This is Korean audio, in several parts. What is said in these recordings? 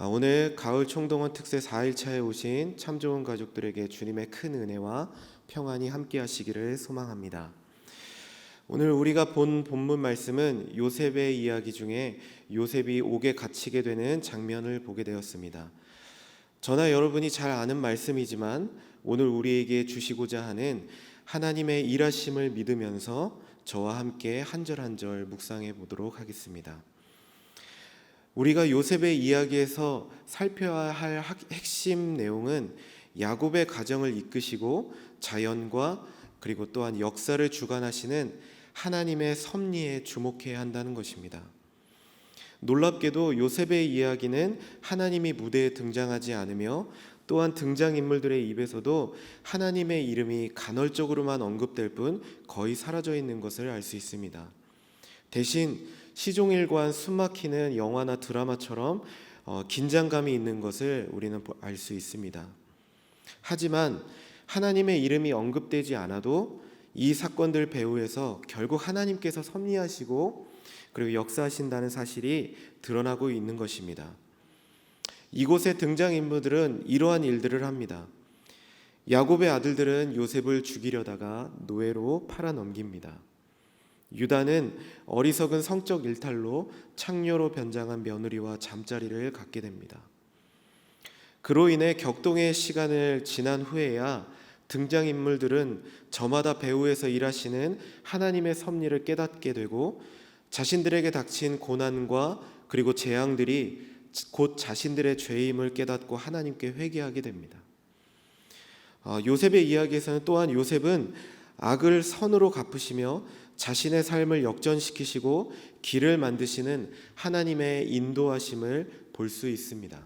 오늘 가을 총동원 특세 4일차에 오신 참 좋은 가족들에게 주님의 큰 은혜와 평안이 함께 하시기를 소망합니다. 오늘 우리가 본 본문 말씀은 요셉의 이야기 중에 요셉이 옥에 갇히게 되는 장면을 보게 되었습니다. 저나 여러분이 잘 아는 말씀이지만 오늘 우리에게 주시고자 하는 하나님의 일하심을 믿으면서 저와 함께 한 절 한 절 묵상해 보도록 하겠습니다. 우리가 요셉의 이야기에서 살펴야 할 핵심 내용은 야곱의 가정을 이끄시고 자연과 그리고 또한 역사를 주관하시는 하나님의 섭리에 주목해야 한다는 것입니다. 놀랍게도 요셉의 이야기는 하나님이 무대에 등장하지 않으며 또한 등장인물들의 입에서도 하나님의 이름이 간헐적으로만 언급될 뿐 거의 사라져 있는 것을 알 수 있습니다. 대신 시종일관 숨막히는 영화나 드라마처럼 긴장감이 있는 것을 우리는 알 수 있습니다. 하지만 하나님의 이름이 언급되지 않아도 이 사건들 배후에서 결국 하나님께서 섭리하시고 그리고 역사하신다는 사실이 드러나고 있는 것입니다. 이곳의 등장인물들은 이러한 일들을 합니다. 야곱의 아들들은 요셉을 죽이려다가 노예로 팔아넘깁니다. 유다는 어리석은 성적 일탈로 창녀로 변장한 며느리와 잠자리를 갖게 됩니다. 그로 인해 격동의 시간을 지난 후에야 등장인물들은 저마다 배후에서 일하시는 하나님의 섭리를 깨닫게 되고 자신들에게 닥친 고난과 그리고 재앙들이 곧 자신들의 죄임을 깨닫고 하나님께 회개하게 됩니다. 요셉의 이야기에서는 또한 요셉은 악을 선으로 갚으시며 자신의 삶을 역전시키시고 길을 만드시는 하나님의 인도하심을 볼 수 있습니다.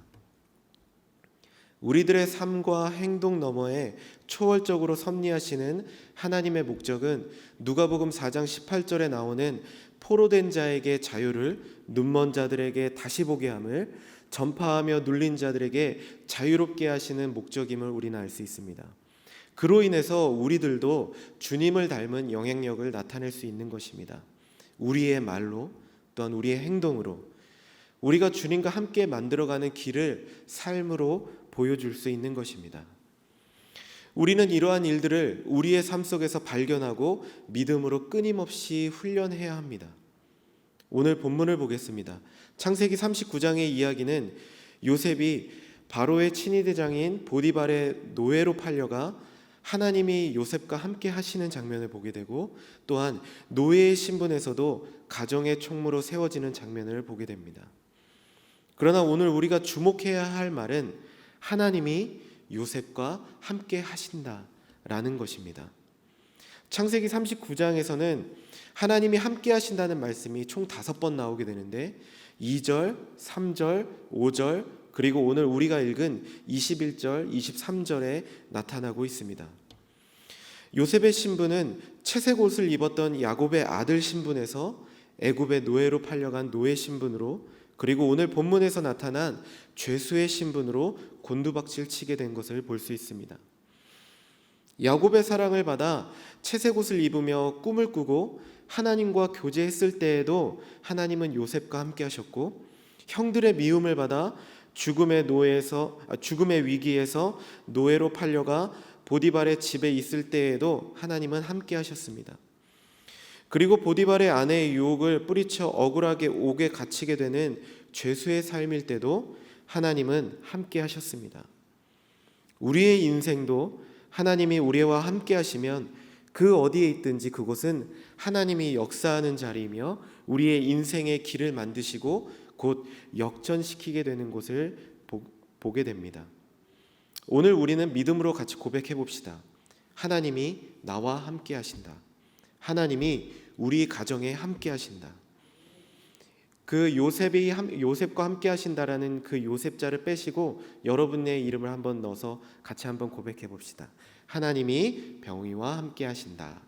우리들의 삶과 행동 너머에 초월적으로 섭리하시는 하나님의 목적은 누가복음 4장 18절에 나오는 포로된 자에게 자유를, 눈먼 자들에게 다시 보게 함을, 전파하며 눌린 자들에게 자유롭게 하시는 목적임을 우리는 알 수 있습니다. 그로 인해서 우리들도 주님을 닮은 영향력을 나타낼 수 있는 것입니다. 우리의 말로 또한 우리의 행동으로 우리가 주님과 함께 만들어가는 길을 삶으로 보여줄 수 있는 것입니다. 우리는 이러한 일들을 우리의 삶 속에서 발견하고 믿음으로 끊임없이 훈련해야 합니다. 오늘 본문을 보겠습니다. 창세기 39장의 이야기는 요셉이 바로의 친위대장인 보디발의 노예로 팔려가 하나님이 요셉과 함께 하시는 장면을 보게 되고 또한 노예의 신분에서도 가정의 총무로 세워지는 장면을 보게 됩니다. 그러나 오늘 우리가 주목해야 할 말은 하나님이 요셉과 함께 하신다라는 것입니다. 창세기 39장에서는 하나님이 함께 하신다는 말씀이 총 5번 나오게 되는데 2절, 3절, 5절 그리고 오늘 우리가 읽은 21절, 23절에 나타나고 있습니다. 요셉의 신분은 채색 옷을 입었던 야곱의 아들 신분에서 애굽의 노예로 팔려간 노예 신분으로 그리고 오늘 본문에서 나타난 죄수의 신분으로 곤두박질 치게 된 것을 볼 수 있습니다. 야곱의 사랑을 받아 채색 옷을 입으며 꿈을 꾸고 하나님과 교제했을 때에도 하나님은 요셉과 함께 하셨고 형들의 미움을 받아 죽음의 위기에서 노예로 팔려가 보디발의 집에 있을 때에도 하나님은 함께 하셨습니다. 그리고 보디발의 아내의 유혹을 뿌리쳐 억울하게 옥에 갇히게 되는 죄수의 삶일 때도 하나님은 함께 하셨습니다. 우리의 인생도 하나님이 우리와 함께 하시면 그 어디에 있든지 그곳은 하나님이 역사하는 자리이며 우리의 인생의 길을 만드시고 곧 역전시키게 되는 곳을 보게 됩니다. 오늘 우리는 믿음으로 같이 고백해 봅시다. 하나님이 나와 함께 하신다. 하나님이 우리 가정에 함께 하신다. 그 요셉과 함께 하신다라는 그 요셉자를 빼시고 여러분의 이름을 한번 넣어서 같이 한번 고백해 봅시다. 하나님이 병이와 함께 하신다.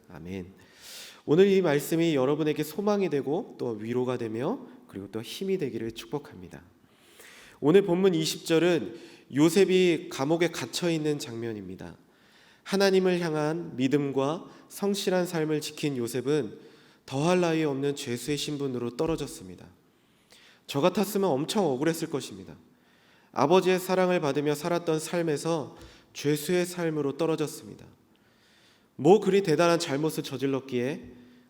아멘. 오늘 이 말씀이 여러분에게 소망이 되고 또 위로가 되며 그리고 또 힘이 되기를 축복합니다. 오늘 본문 20절은 요셉이 감옥에 갇혀 있는 장면입니다. 하나님을 향한 믿음과 성실한 삶을 지킨 요셉은 더할 나위 없는 죄수의 신분으로 떨어졌습니다. 저 같았으면 엄청 억울했을 것입니다. 아버지의 사랑을 받으며 살았던 삶에서 죄수의 삶으로 떨어졌습니다. 뭐 그리 대단한 잘못을 저질렀기에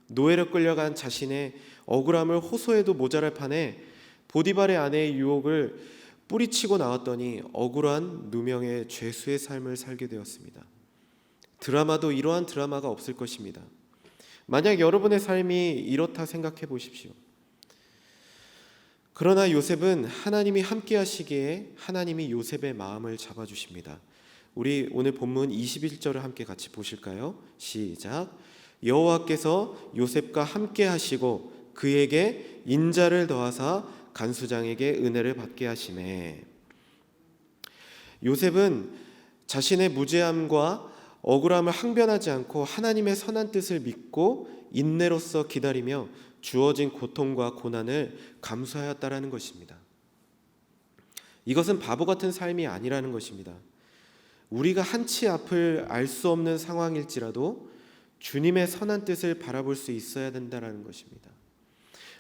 노예로 끌려간 자신의 억울함을 호소해도 모자랄 판에 보디발의 아내의 유혹을 뿌리치고 나왔더니 억울한 누명의 죄수의 삶을 살게 되었습니다. 드라마도 이러한 드라마가 없을 것입니다. 만약 여러분의 삶이 이렇다 생각해 보십시오. 그러나 요셉은 하나님이 함께 하시기에 하나님이 요셉의 마음을 잡아주십니다. 우리 오늘 본문 21절을 함께 같이 보실까요? 시작. 여호와께서 요셉과 함께 하시고 그에게 인자를 더하사 간수장에게 은혜를 받게 하시매. 요셉은 자신의 무죄함과 억울함을 항변하지 않고 하나님의 선한 뜻을 믿고 인내로써 기다리며 주어진 고통과 고난을 감수하였다라는 것입니다. 이것은 바보 같은 삶이 아니라는 것입니다. 우리가 한치 앞을 알 수 없는 상황일지라도 주님의 선한 뜻을 바라볼 수 있어야 된다는 것입니다.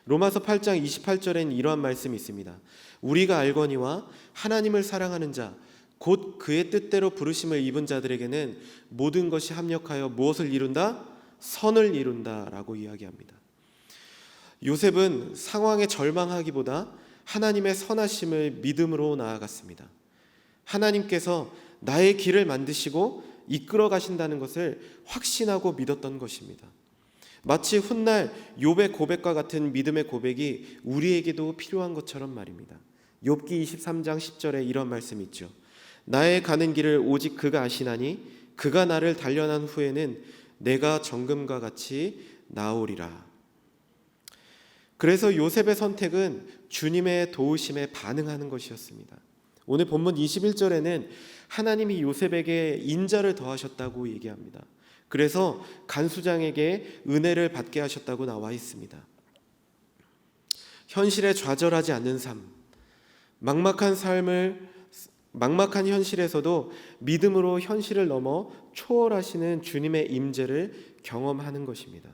로마서 8장 28절엔 이러한 말씀이 있습니다. 우리가 알거니와 하나님을 사랑하는 자 곧 그의 뜻대로 부르심을 입은 자들에게는 모든 것이 합력하여 무엇을 이룬다? 선을 이룬다라고 이야기합니다. 요셉은 상황에 절망하기보다 하나님의 선하심을 믿음으로 나아갔습니다. 하나님께서 나의 길을 만드시고 이끌어 가신다는 것을 확신하고 믿었던 것입니다. 마치 훗날 욥의 고백과 같은 믿음의 고백이 우리에게도 필요한 것처럼 말입니다. 욥기 23장 10절에 이런 말씀이 있죠. 나의 가는 길을 오직 그가 아시나니 그가 나를 단련한 후에는 내가 정금과 같이 나오리라. 그래서 요셉의 선택은 주님의 도우심에 반응하는 것이었습니다. 오늘 본문 21절에는 하나님이 요셉에게 인자를 더하셨다고 얘기합니다. 그래서 간수장에게 은혜를 받게 하셨다고 나와 있습니다. 현실에 좌절하지 않는 삶, 막막한 현실에서도 믿음으로 현실을 넘어 초월하시는 주님의 임재를 경험하는 것입니다.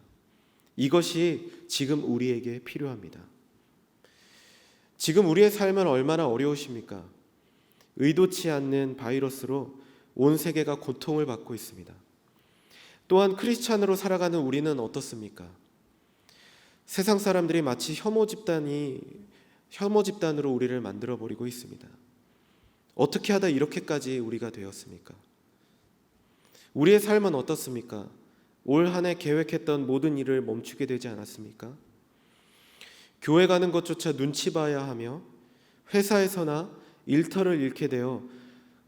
이것이 지금 우리에게 필요합니다. 지금 우리의 삶은 얼마나 어려우십니까? 의도치 않는 바이러스로 온 세계가 고통을 받고 있습니다. 또한 크리스찬으로 살아가는 우리는 어떻습니까? 세상 사람들이 마치 혐오 집단으로 우리를 만들어버리고 있습니다. 어떻게 하다 이렇게까지 우리가 되었습니까? 우리의 삶은 어떻습니까? 올 한 해 계획했던 모든 일을 멈추게 되지 않았습니까? 교회 가는 것조차 눈치 봐야 하며 회사에서나 일터를 잃게 되어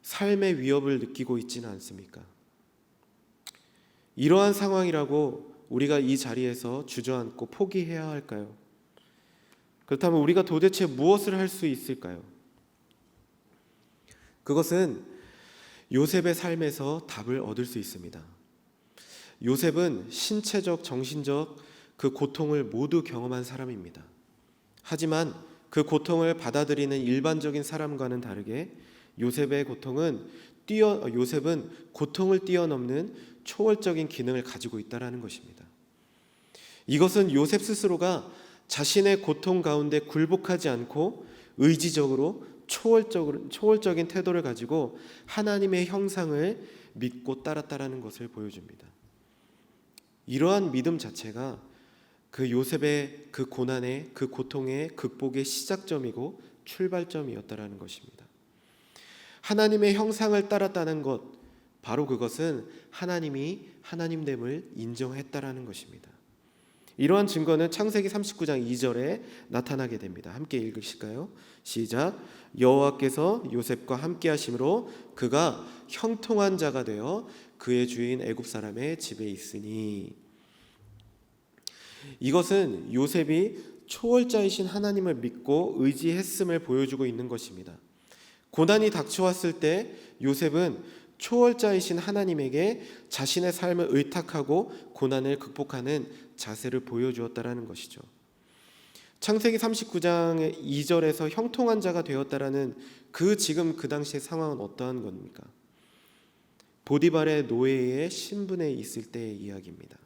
삶의 위협을 느끼고 있지는 않습니까? 이러한 상황이라고 우리가 이 자리에서 주저앉고 포기해야 할까요? 그렇다면 우리가 도대체 무엇을 할 수 있을까요? 그것은 요셉의 삶에서 답을 얻을 수 있습니다. 요셉은 신체적, 정신적 그 고통을 모두 경험한 사람입니다. 하지만 그 고통을 받아들이는 일반적인 사람과는 다르게 요셉은 고통을 뛰어넘는 초월적인 기능을 가지고 있다는 것입니다. 이것은 요셉 스스로가 자신의 고통 가운데 굴복하지 않고 의지적으로 초월적인 태도를 가지고 하나님의 형상을 믿고 따랐다라는 것을 보여줍니다. 이러한 믿음 자체가 그 요셉의 그 고난의 그 고통의 극복의 시작점이고 출발점이었다라는 것입니다. 하나님의 형상을 따랐다는 것, 바로 그것은 하나님이 하나님됨을 인정했다라는 것입니다. 이러한 증거는 창세기 39장 2절에 나타나게 됩니다. 함께 읽으실까요? 시작. 여호와께서 요셉과 함께 하심으로 그가 형통한 자가 되어 그의 주인 애굽 사람의 집에 있으니. 이것은 요셉이 초월자이신 하나님을 믿고 의지했음을 보여주고 있는 것입니다. 고난이 닥쳐왔을 때 요셉은 초월자이신 하나님에게 자신의 삶을 의탁하고 고난을 극복하는 자세를 보여주었다라는 것이죠. 창세기 39장 2절에서 형통한 자가 되었다라는 지금 그 당시의 상황은 어떠한 겁니까? 보디발의 노예의 신분에 있을 때의 이야기입니다.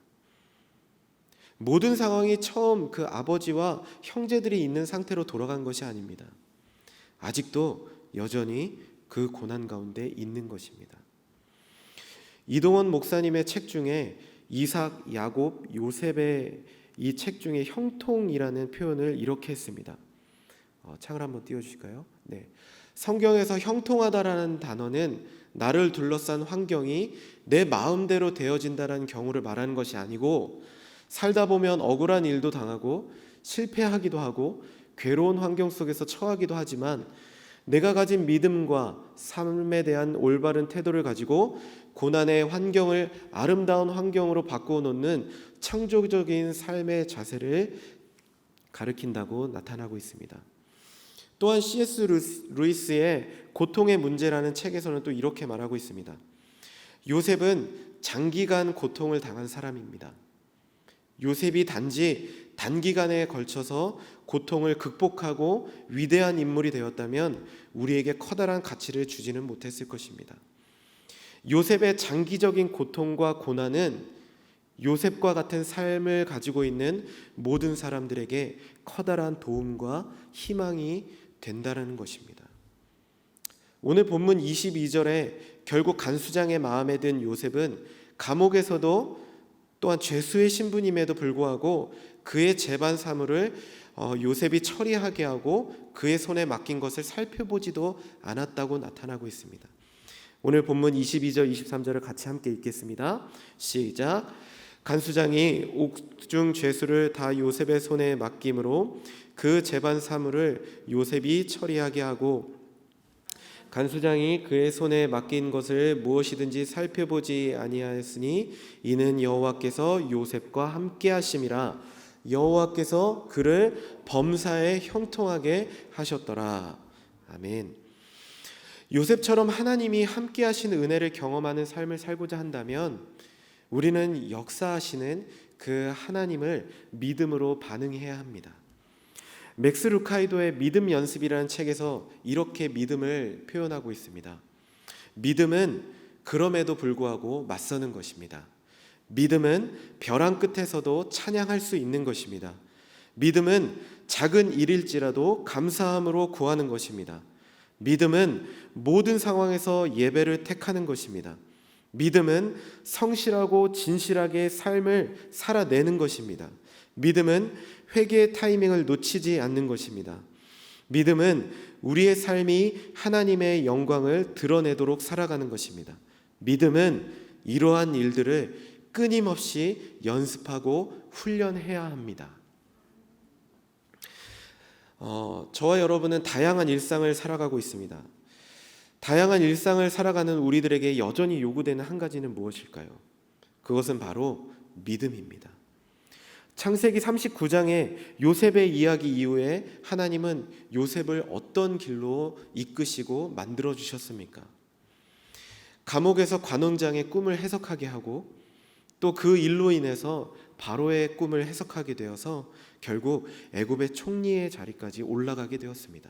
모든 상황이 처음 그 아버지와 형제들이 있는 상태로 돌아간 것이 아닙니다. 아직도 여전히 그 고난 가운데 있는 것입니다. 이동원 목사님의 책 중에 이삭, 야곱, 요셉의 이 책 중에 형통이라는 표현을 이렇게 했습니다. 창을 한번 띄워주실까요? 네. 성경에서 형통하다라는 단어는 나를 둘러싼 환경이 내 마음대로 되어진다라는 경우를 말하는 것이 아니고, 살다 보면 억울한 일도 당하고 실패하기도 하고 괴로운 환경 속에서 처하기도 하지만 내가 가진 믿음과 삶에 대한 올바른 태도를 가지고 고난의 환경을 아름다운 환경으로 바꾸어 놓는 창조적인 삶의 자세를 가리킨다고 나타나고 있습니다. 또한 C.S. 루이스의 고통의 문제라는 책에서는 또 이렇게 말하고 있습니다. 요셉은 장기간 고통을 당한 사람입니다. 요셉이 단지 단기간에 걸쳐서 고통을 극복하고 위대한 인물이 되었다면 우리에게 커다란 가치를 주지는 못했을 것입니다. 요셉의 장기적인 고통과 고난은 요셉과 같은 삶을 가지고 있는 모든 사람들에게 커다란 도움과 희망이 된다는 것입니다. 오늘 본문 22절에 결국 간수장의 마음에 든 요셉은 감옥에서도 또한 죄수의 신분임에도 불구하고 그의 재반 사물을 요셉이 처리하게 하고 그의 손에 맡긴 것을 살펴보지도 않았다고 나타나고 있습니다. 오늘 본문 22절 23절을 같이 함께 읽겠습니다. 시작. 간수장이 옥중 죄수를 다 요셉의 손에 맡김으로 그 재반 사물을 요셉이 처리하게 하고 간수장이 그의 손에 맡긴 것을 무엇이든지 살펴보지 아니하였으니 이는 여호와께서 요셉과 함께 하심이라. 여호와께서 그를 범사에 형통하게 하셨더라. 아멘. 요셉처럼 하나님이 함께 하시는 은혜를 경험하는 삶을 살고자 한다면 우리는 역사하시는 그 하나님을 믿음으로 반응해야 합니다. 맥스 루카이도의 믿음 연습이라는 책에서 이렇게 믿음을 표현하고 있습니다. 믿음은 그럼에도 불구하고 맞서는 것입니다. 믿음은 벼랑 끝에서도 찬양할 수 있는 것입니다. 믿음은 작은 일일지라도 감사함으로 구하는 것입니다. 믿음은 모든 상황에서 예배를 택하는 것입니다. 믿음은 성실하고 진실하게 삶을 살아내는 것입니다. 믿음은 회개의 타이밍을 놓치지 않는 것입니다. 믿음은 우리의 삶이 하나님의 영광을 드러내도록 살아가는 것입니다. 믿음은 이러한 일들을 끊임없이 연습하고 훈련해야 합니다. 저와 여러분은 다양한 일상을 살아가고 있습니다. 다양한 일상을 살아가는 우리들에게 여전히 요구되는 한 가지는 무엇일까요? 그것은 바로 믿음입니다. 창세기 39장의 요셉의 이야기 이후에 하나님은 요셉을 어떤 길로 이끄시고 만들어 주셨습니까? 감옥에서 관원장의 꿈을 해석하게 하고 또 그 일로 인해서 바로의 꿈을 해석하게 되어서 결국 애굽의 총리의 자리까지 올라가게 되었습니다.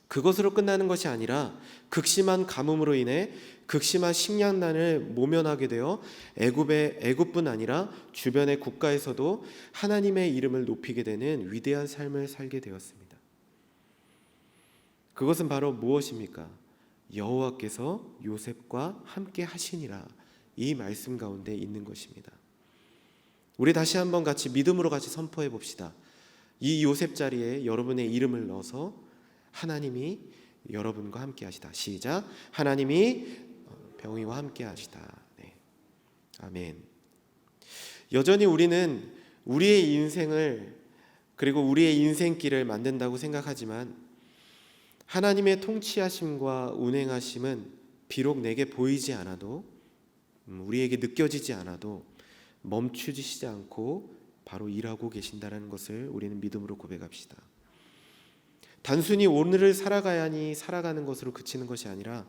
그것으로 끝나는 것이 아니라 극심한 가뭄으로 인해 극심한 식량난을 모면하게 되어 애굽뿐 아니라 주변의 국가에서도 하나님의 이름을 높이게 되는 위대한 삶을 살게 되었습니다. 그것은 바로 무엇입니까? 여호와께서 요셉과 함께 하시니라, 이 말씀 가운데 있는 것입니다. 우리 다시 한번 같이 믿음으로 같이 선포해 봅시다. 이 요셉 자리에 여러분의 이름을 넣어서 하나님이 여러분과 함께 하시다. 시작. 하나님이 병이와 함께 하시다. 네. 아멘. 여전히 우리는 우리의 인생을 그리고 우리의 인생길을 만든다고 생각하지만 하나님의 통치하심과 운행하심은 비록 내게 보이지 않아도 우리에게 느껴지지 않아도 멈추시지 않고 바로 일하고 계신다는 것을 우리는 믿음으로 고백합시다. 단순히 오늘을 살아가야니 살아가는 것으로 그치는 것이 아니라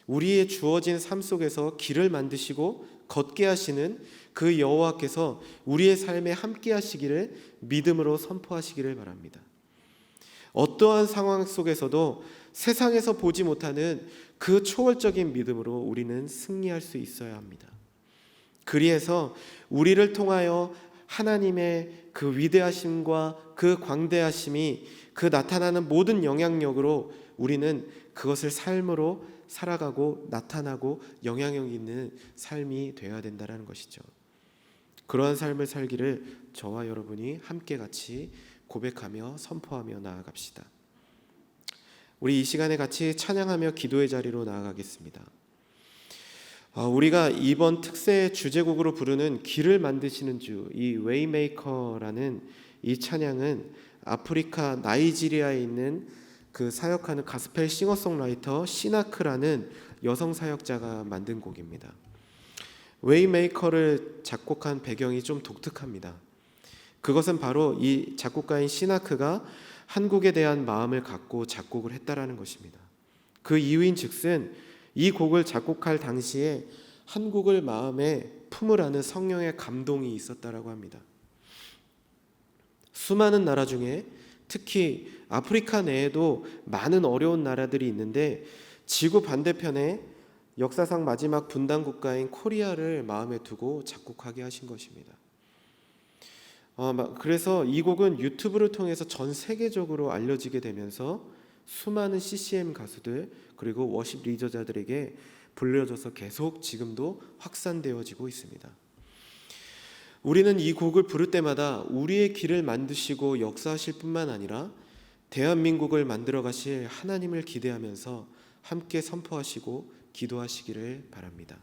우리의 주어진 삶 속에서 길을 만드시고 걷게 하시는 그 여호와께서 우리의 삶에 함께 하시기를 믿음으로 선포하시기를 바랍니다. 어떠한 상황 속에서도 세상에서 보지 못하는 그 초월적인 믿음으로 우리는 승리할 수 있어야 합니다. 그리해서 우리를 통하여 하나님의 그 위대하심과 그 광대하심이 그 나타나는 모든 영향력으로 우리는 그것을 삶으로 살아가고 나타나고 영향력 있는 삶이 되어야 된다는 것이죠. 그러한 삶을 살기를 저와 여러분이 함께 같이 고백하며 선포하며 나아갑시다. 우리 이 시간에 같이 찬양하며 기도의 자리로 나아가겠습니다. 우리가 이번 특세 주제곡으로 부르는 길을 만드시는 주, 이 웨이메이커라는 이 찬양은 아프리카 나이지리아에 있는 그 사역하는 가스펠 싱어송라이터 시나크라는 여성 사역자가 만든 곡입니다. 웨이메이커를 작곡한 배경이 좀 독특합니다. 그것은 바로 이 작곡가인 시나크가 한국에 대한 마음을 갖고 작곡을 했다라는 것입니다. 그 이유인즉슨 이 곡을 작곡할 당시에 한국을 마음에 품으라는 성령의 감동이 있었다라고 합니다. 수많은 나라 중에 특히 아프리카 내에도 많은 어려운 나라들이 있는데 지구 반대편에 역사상 마지막 분단 국가인 코리아를 마음에 두고 작곡하게 하신 것입니다. 그래서 이 곡은 유튜브를 통해서 전 세계적으로 알려지게 되면서 수많은 CCM 가수들 그리고 워십 리더자들에게 불려져서 계속 지금도 확산되어지고 있습니다. 우리는 이 곡을 부를 때마다 우리의 길을 만드시고 역사하실 뿐만 아니라 대한민국을 만들어 가실 하나님을 기대하면서 함께 선포하시고 기도하시기를 바랍니다.